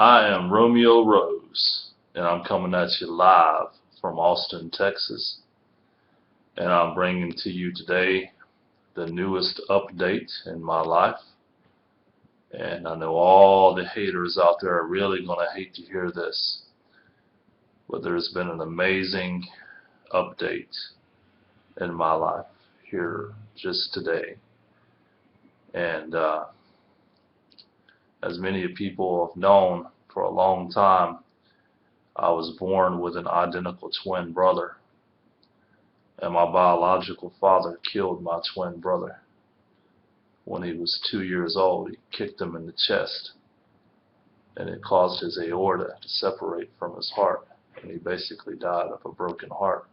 I am Romeo Rose, and I'm coming at you live from Austin, Texas. And I'm bringing to you today the newest update in my life. And I know all the haters out there are really going to hate to hear this, but there's been an amazing update in my life here just today. And as many people have known for a long time, I was born with an identical twin brother, and my biological father killed my twin brother. When he was 2 years old, he kicked him in the chest, and it caused his aorta to separate from his heart, and he basically died of a broken heart.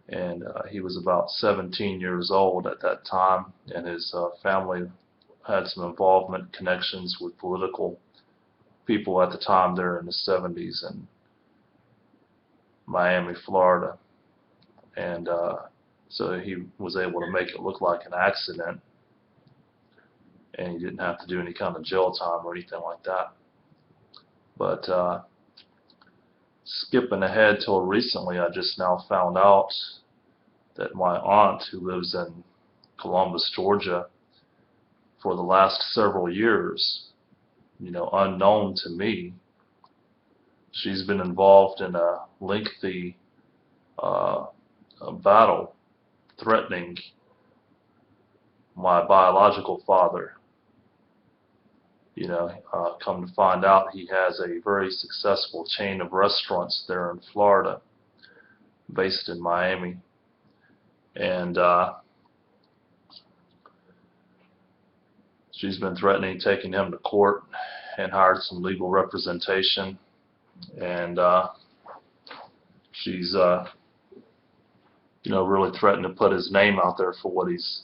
And he was about 17 years old at that time, and his family had some involvement, connections with political people at the time there in the 70s in Miami, Florida. And so he was able to make it look like an accident, and he didn't have to do any kind of jail time or anything like that. But skipping ahead till recently, I just now found out that my aunt, who lives in Columbus, Georgia, for the last several years, unknown to me, she's been involved in a lengthy a battle threatening my biological father. Come to find out, he has a very successful chain of restaurants there in Florida, based in Miami. And she's been threatening taking him to court and hired some legal representation. And she's really threatened to put his name out there for what he's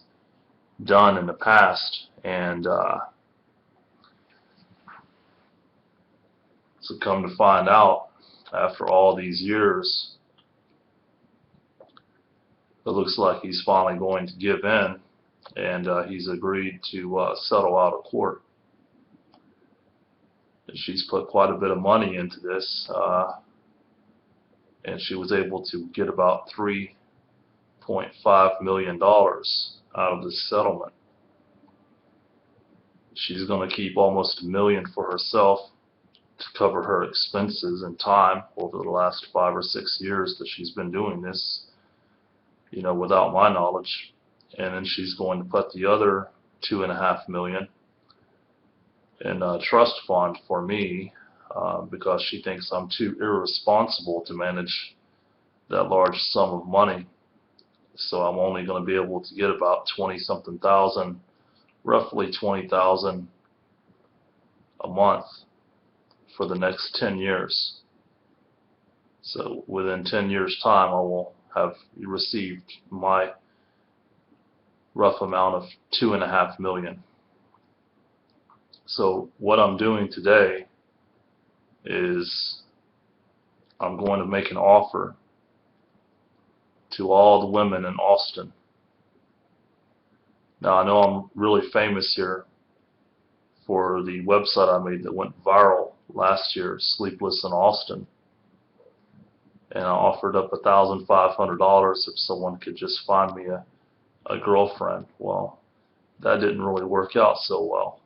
done in the past. And so come to find out, after all these years, it looks like he's finally going to give in, and he's agreed to settle out of court. And she's put quite a bit of money into this, and she was able to get about $3.5 million out of this settlement. She's going to keep almost $1 million for herself to cover her expenses and time over the last 5 or 6 years that she's been doing this, without my knowledge. And then she's going to put the other $2.5 million in a trust fund for me, because she thinks I'm too irresponsible to manage that large sum of money. So I'm only going to be able to get about 20-something thousand, roughly 20,000 a month for the next 10 years. So within 10 years' time, I will have received my rough amount of $2.5 million. So what I'm doing today is I'm going to make an offer to all the women in Austin. Now, I know I'm really famous here for the website I made that went viral last year, Sleepless in Austin. And I offered up $1,500 if someone could just find me a girlfriend. Well, that didn't really work out so well.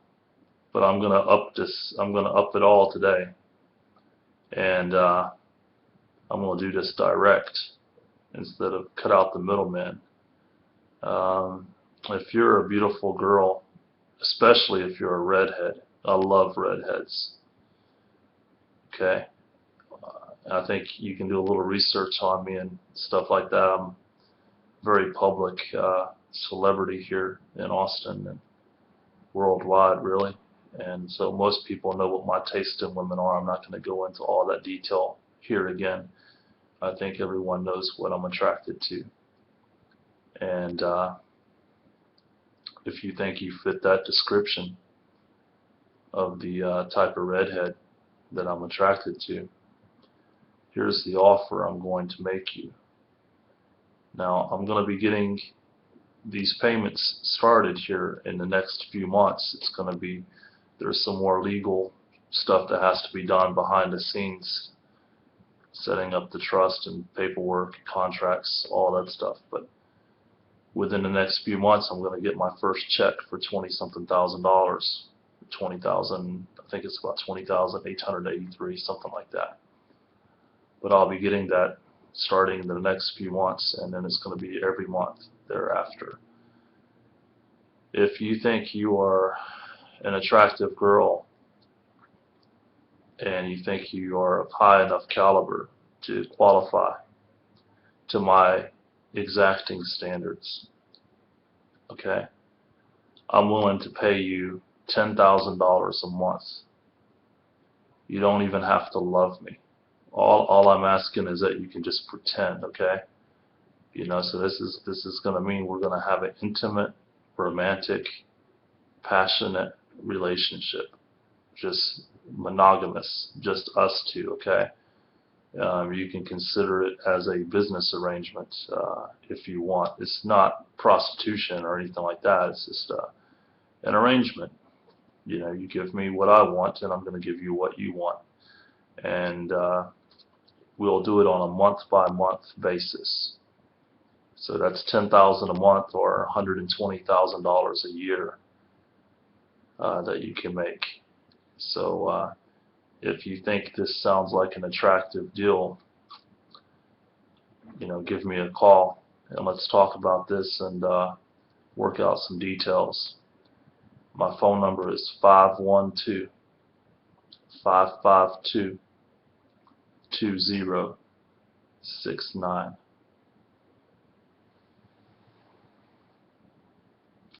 But I'm gonna up it all today. And I'm gonna do this direct instead of cut out the middleman. If you're a beautiful girl, especially if you're a redhead, I love redheads. Okay? I think you can do a little research on me and stuff like that. I'm a very public celebrity here in Austin and worldwide, really. And so most people know what my taste in women are. I'm not going to go into all that detail here again. I think everyone knows what I'm attracted to. And if you think you fit that description of the type of redhead that I'm attracted to, here's the offer I'm going to make you. Now, I'm going to be getting these payments started here in the next few months. There's some more legal stuff that has to be done behind the scenes, setting up the trust and paperwork, contracts, all that stuff. But within the next few months, I'm going to get my first check for $20-something thousand. 20,000, I think it's about 20,883, something like that. But I'll be getting that starting in the next few months, and then it's going to be every month thereafter. If you think you are an attractive girl and you think you are of high enough caliber to qualify to my exacting standards, okay, I'm willing to pay you $10,000 a month. You don't even have to love me. All I'm asking is that you can just pretend, okay? So this is going to mean we're going to have an intimate, romantic, passionate relationship, just monogamous, just us two, okay? You can consider it as a business arrangement if you want. It's not prostitution or anything like that. It's just an arrangement. You give me what I want, and I'm going to give you what you want. And we'll do it on a month-by-month basis. So that's $10,000 a month or $120,000 a year that you can make. So if you think this sounds like an attractive deal, give me a call and let's talk about this and work out some details. My phone number is 512-552-2069.